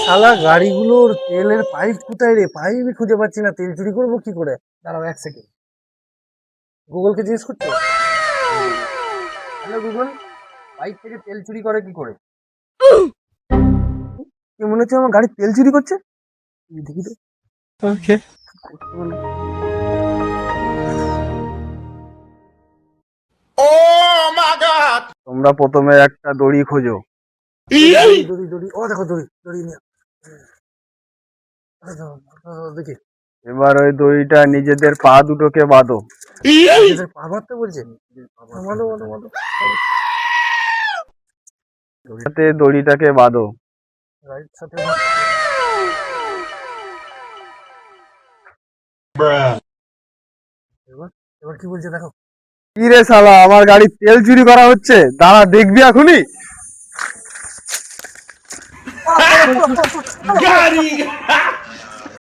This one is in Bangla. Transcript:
শালা গাড়িগুলোর তেলের পাইপ কোথায় রে? পাইপই খুঁজে পাচ্ছি না, তেল চুরি করবো কি করে? দাঁড়াও 1 সেকেন্ড, গুগলকে জিজ্ঞেস করছো? হ্যালো গুগল, পাইপ থেকে তেল চুরি করে কি করে? কি মনে হচ্ছে আমার গাড়ির তেল চুরি করছে? দেখি তো। ওকে, করতে বলো। তোমরা প্রথমে একটা দড়ি খোঁজো। দড়ি দড়ি দড়ি, ও দেখো দড়ি, দড়ি নিয়ে দেখি। এবার ওই দড়িটা নিজেদের পা দুটোকে বাঁধো। নিজেদের পা বাঁধতে বলছে? বাঁধো বাঁধো বাঁধো। দড়িটাতে দড়িটাকে বাঁধো। রাইট সাথে এবার এবার কি বলছে দেখো। কি রে শালা, আমার গাড়ির তেল চুরি করা হচ্ছে, দাঁড়া দেখবি এখনই। গাড়ি